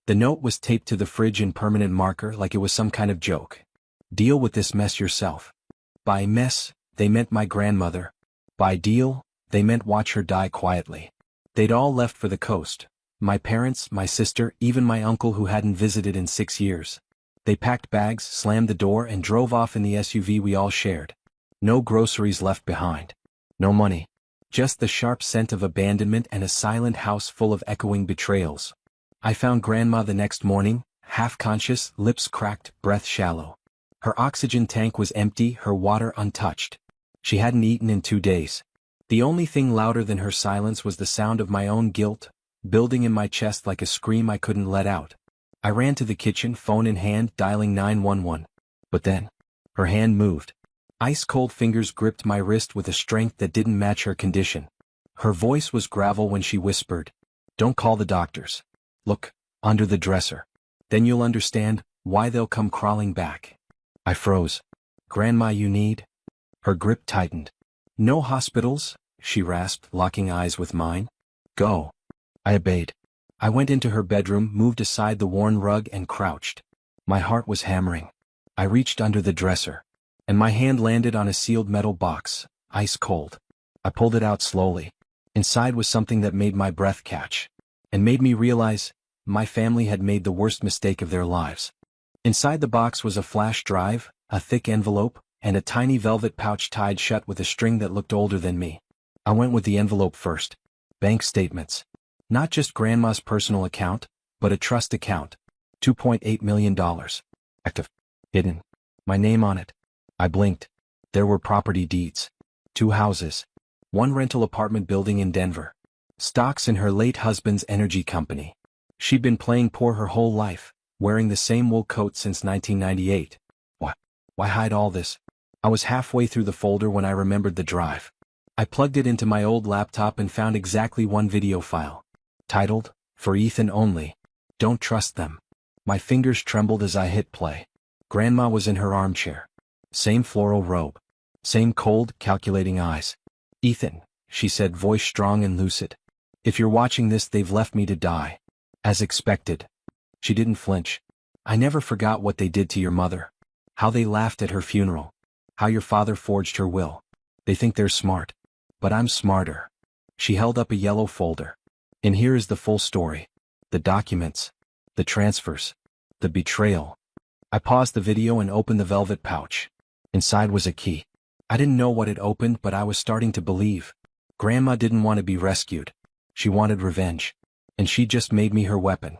The note was taped to the fridge in permanent marker like it was some kind of joke. Deal with this mess yourself. By mess, they meant my grandmother. By deal, they meant watch her die quietly. They'd all left for the coast. My parents, my sister, even my uncle who hadn't visited in 6 years. They packed bags, slammed the door, and drove off in the SUV we all shared. No groceries left behind. No money. Just the sharp scent of abandonment and a silent house full of echoing betrayals. I found Grandma the next morning, half-conscious, lips cracked, breath shallow. Her oxygen tank was empty, her water untouched. She hadn't eaten in 2 days. The only thing louder than her silence was the sound of my own guilt, building in my chest like a scream I couldn't let out. I ran to the kitchen, phone in hand, dialing 911. But then, her hand moved. Ice-cold fingers gripped my wrist with a strength that didn't match her condition. Her voice was gravel when she whispered, "Don't call the doctors. Look, under the dresser. Then you'll understand why they'll come crawling back." I froze. "Grandma, you need?" Her grip tightened. "No hospitals," she rasped, locking eyes with mine. "Go." I obeyed. I went into her bedroom, moved aside the worn rug, and crouched. My heart was hammering. I reached under the dresser, and my hand landed on a sealed metal box, ice cold. I pulled it out slowly. Inside was something that made my breath catch, and made me realize my family had made the worst mistake of their lives. Inside the box was a flash drive, a thick envelope, and a tiny velvet pouch tied shut with a string that looked older than me. I went with the envelope first. Bank statements. Not just Grandma's personal account, but a trust account. $2.8 million. Active. Hidden. My name on it. I blinked. There were property deeds. 2 houses. 1 rental apartment building in Denver. Stocks in her late husband's energy company. She'd been playing poor her whole life, wearing the same wool coat since 1998. Why hide all this? I was halfway through the folder when I remembered the drive. I plugged it into my old laptop and found exactly one video file. Titled, "For Ethan Only. Don't Trust Them." My fingers trembled as I hit play. Grandma was in her armchair. Same floral robe. Same cold, calculating eyes. "Ethan," she said, voice strong and lucid. "If you're watching this, they've left me to die. As expected." She didn't flinch. "I never forgot what they did to your mother. How they laughed at her funeral. How your father forged her will. They think they're smart. But I'm smarter." She held up a yellow folder. "And here is the full story. The documents. The transfers. The betrayal." I paused the video and opened the velvet pouch. Inside was a key. I didn't know what it opened, but I was starting to believe. Grandma didn't want to be rescued. She wanted revenge. And she just made me her weapon.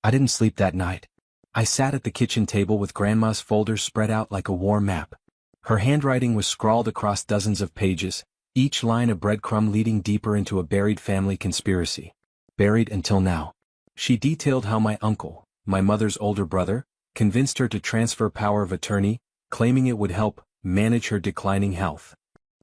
I didn't sleep that night. I sat at the kitchen table with Grandma's folders spread out like a war map. Her handwriting was scrawled across dozens of pages, each line a breadcrumb leading deeper into a buried family conspiracy. Buried until now. She detailed how my uncle, my mother's older brother, convinced her to transfer power of attorney, claiming it would help manage her declining health.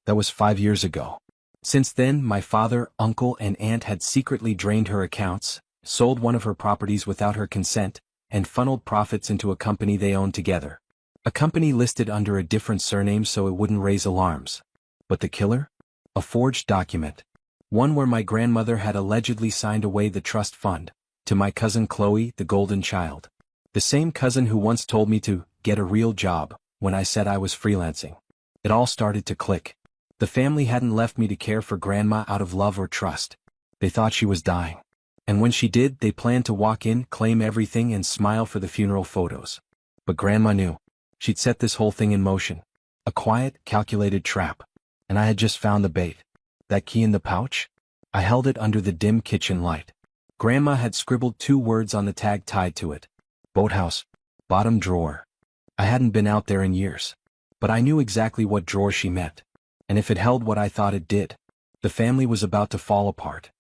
That was 5 years ago. Since then, my father, uncle, and aunt had secretly drained her accounts, sold one of her properties without her consent, and funneled profits into a company they owned together. A company listed under a different surname so it wouldn't raise alarms. But the killer? A forged document. One where my grandmother had allegedly signed away the trust fund, to my cousin Chloe, the golden child. The same cousin who once told me to get a real job when I said I was freelancing. It all started to click. The family hadn't left me to care for Grandma out of love or trust. They thought she was dying. And when she did, they planned to walk in, claim everything, and smile for the funeral photos. But Grandma knew. She'd set this whole thing in motion. A quiet, calculated trap. And I had just found the bait. That key in the pouch? I held it under the dim kitchen light. Grandma had scribbled 2 words on the tag tied to it. Boathouse. Bottom drawer. I hadn't been out there in years. But I knew exactly what drawer she meant. And if it held what I thought it did, the family was about to fall apart.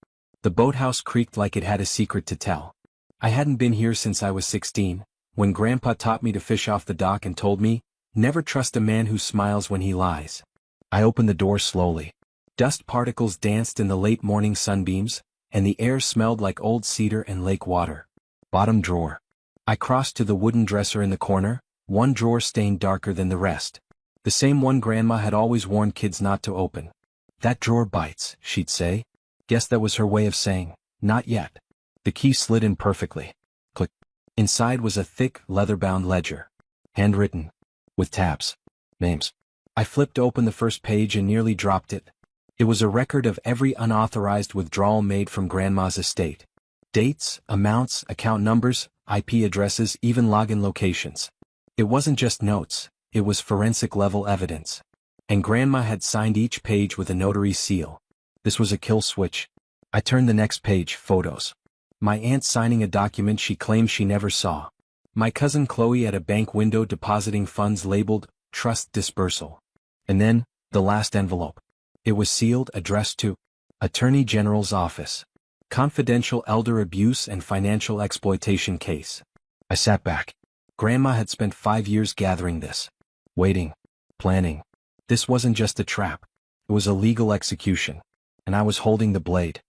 The boathouse creaked like it had a secret to tell. I hadn't been here since I was 16, when Grandpa taught me to fish off the dock and told me, never trust a man who smiles when he lies. I opened the door slowly. Dust particles danced in the late morning sunbeams, and the air smelled like old cedar and lake water. Bottom drawer. I crossed to the wooden dresser in the corner, one drawer stained darker than the rest. The same one Grandma had always warned kids not to open. "That drawer bites," she'd say. Guess that was her way of saying, "Not yet." The key slid in perfectly. Click. Inside was a thick, leather-bound ledger. Handwritten. With tabs. Names. I flipped open the first page and nearly dropped it. It was a record of every unauthorized withdrawal made from Grandma's estate. Dates, amounts, account numbers, IP addresses, even login locations. It wasn't just notes, it was forensic-level evidence. And Grandma had signed each page with a notary seal. This was a kill switch. I turned the next page, photos. My aunt signing a document she claimed she never saw. My cousin Chloe at a bank window depositing funds labeled, Trust Dispersal. And then, the last envelope. It was sealed, addressed to Attorney General's Office. Confidential elder abuse and financial exploitation case. I sat back. Grandma had spent 5 years gathering this. Waiting. Planning. This wasn't just a trap. It was a legal execution. And I was holding the blade.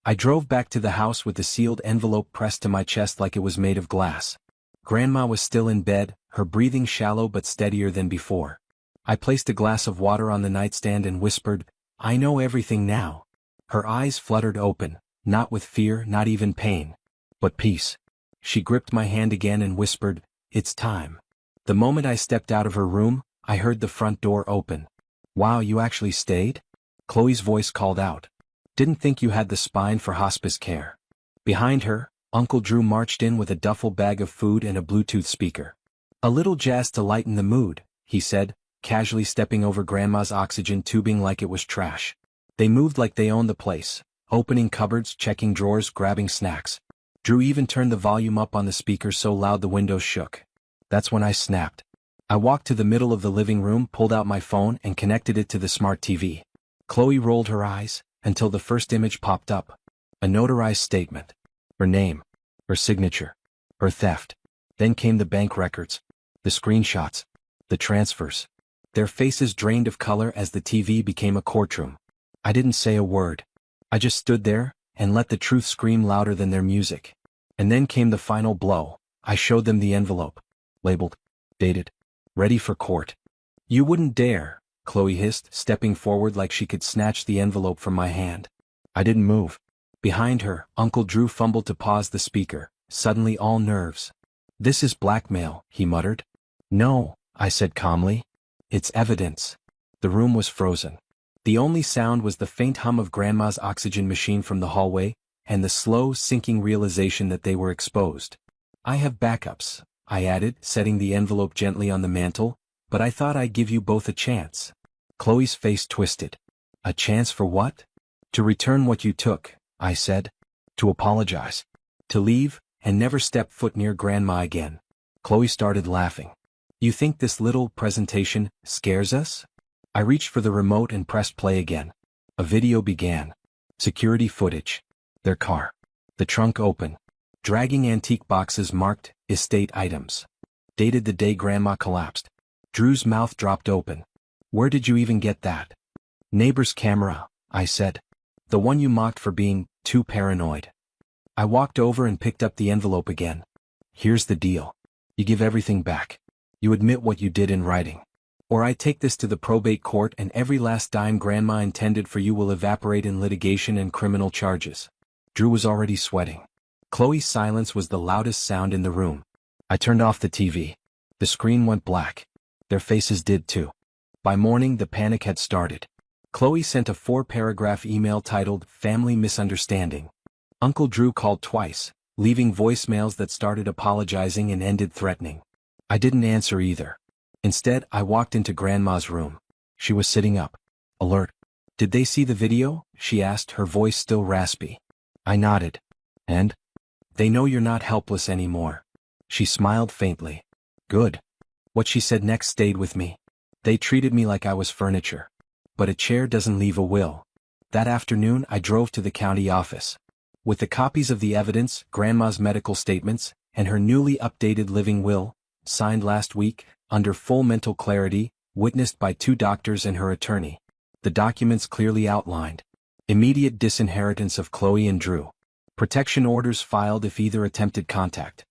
I drove back to the house with the sealed envelope pressed to my chest like it was made of glass. Grandma was still in bed, her breathing shallow but steadier than before. I placed a glass of water on the nightstand and whispered, I know everything now. Her eyes fluttered open, not with fear, not even pain, but peace. She gripped my hand again and whispered, It's time. The moment I stepped out of her room, I heard the front door open. Wow, you actually stayed? Chloe's voice called out. Didn't think you had the spine for hospice care. Behind her, Uncle Drew marched in with a duffel bag of food and a Bluetooth speaker. A little jazz to lighten the mood, he said, casually stepping over Grandma's oxygen tubing like it was trash. They moved like they owned the place, opening cupboards, checking drawers, grabbing snacks. Drew even turned the volume up on the speaker so loud the windows shook. That's when I snapped. I walked to the middle of the living room, pulled out my phone and connected it to the smart TV. Chloe rolled her eyes, until the first image popped up. A notarized statement. Her name. Her signature. Her theft. Then came the bank records. The screenshots. The transfers. Their faces drained of color as the TV became a courtroom. I didn't say a word. I just stood there, and let the truth scream louder than their music. And then came the final blow. I showed them the envelope. Labeled. Dated. Ready for court. You wouldn't dare, Chloe hissed, stepping forward like she could snatch the envelope from my hand. I didn't move. Behind her, Uncle Drew fumbled to pause the speaker, suddenly all nerves. This is blackmail, he muttered. No, I said calmly. It's evidence. The room was frozen. The only sound was the faint hum of Grandma's oxygen machine from the hallway, and the slow, sinking realization that they were exposed. I have backups, I added, setting the envelope gently on the mantel, but I thought I'd give you both a chance. Chloe's face twisted. A chance for what? To return what you took, I said. To apologize. To leave, and never step foot near Grandma again. Chloe started laughing. You think this little presentation scares us? I reached for the remote and pressed play again. A video began. Security footage. Their car. The trunk open. Dragging antique boxes marked, estate items. Dated the day Grandma collapsed. Drew's mouth dropped open. Where did you even get that? Neighbor's camera, I said. The one you mocked for being too paranoid. I walked over and picked up the envelope again. Here's the deal. You give everything back. You admit what you did in writing. Or I take this to the probate court and every last dime Grandma intended for you will evaporate in litigation and criminal charges. Drew was already sweating. Chloe's silence was the loudest sound in the room. I turned off the TV. The screen went black. Their faces did too. By morning the panic had started. Chloe sent a 4-paragraph email titled Family Misunderstanding. Uncle Drew called twice, leaving voicemails that started apologizing and ended threatening. I didn't answer either. Instead, I walked into Grandma's room. She was sitting up. Alert. Did they see the video? She asked, her voice still raspy. I nodded. And? They know you're not helpless anymore. She smiled faintly. Good. What she said next stayed with me. They treated me like I was furniture. But a chair doesn't leave a will. That afternoon I drove to the county office. With the copies of the evidence, Grandma's medical statements, and her newly updated living will, signed last week, under full mental clarity, witnessed by 2 doctors and her attorney. The documents clearly outlined. Immediate disinheritance of Chloe and Drew. Protection orders filed if either attempted contact.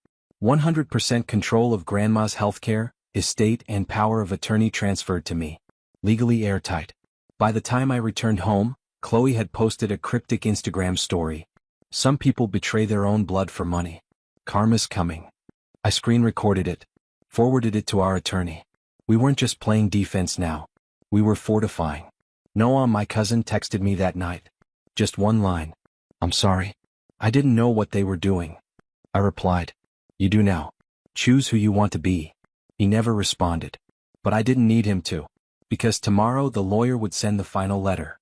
100% control of Grandma's healthcare, estate and power of attorney transferred to me. Legally airtight. By the time I returned home, Chloe had posted a cryptic Instagram story. Some people betray their own blood for money. Karma's coming. I screen recorded it, forwarded it to our attorney. We weren't just playing defense now. We were fortifying. Noan, my cousin, texted me that night. Just one line. "I'm sorry. I didn't know what they were doing." I replied, "You do now. Choose who you want to be." He never responded. But I didn't need him to. Because tomorrow the lawyer would send the final letter.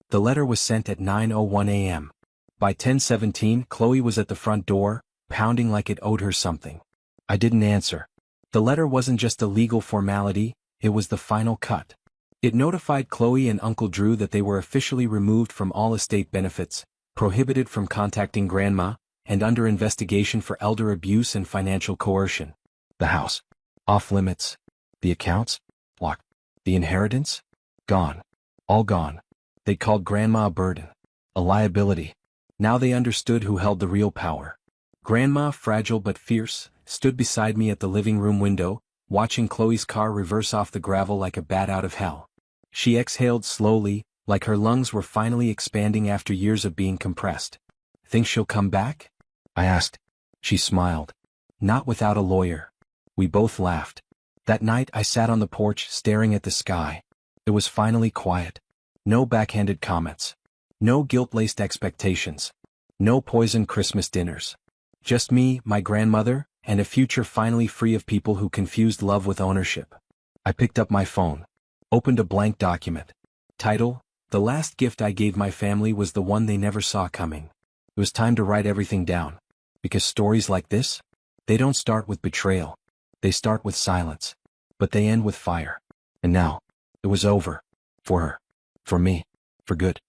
The letter was sent at 9:01 a.m. By 10:17, Chloe was at the front door, pounding like it owed her something. I didn't answer. The letter wasn't just a legal formality, it was the final cut. It notified Chloe and Uncle Drew that they were officially removed from all estate benefits, prohibited from contacting Grandma, and under investigation for elder abuse and financial coercion. The house. Off limits. The accounts. Locked. The inheritance. Gone. All gone. They called Grandma a burden. A liability. Now they understood who held the real power. Grandma, fragile but fierce, stood beside me at the living room window, watching Chloe's car reverse off the gravel like a bat out of hell. She exhaled slowly, like her lungs were finally expanding after years of being compressed. "Think she'll come back?" I asked. She smiled. "Not without a lawyer." We both laughed. That night I sat on the porch staring at the sky. It was finally quiet. No backhanded comments. No guilt-laced expectations. No poisoned Christmas dinners. Just me, my grandmother, and a future finally free of people who confused love with ownership. I picked up my phone. Opened a blank document. Title: "The last gift I gave my family was the one they never saw coming." It was time to write everything down. Because stories like this, they don't start with betrayal. They start with silence. But they end with fire. And now, it was over. For her. For me. For good.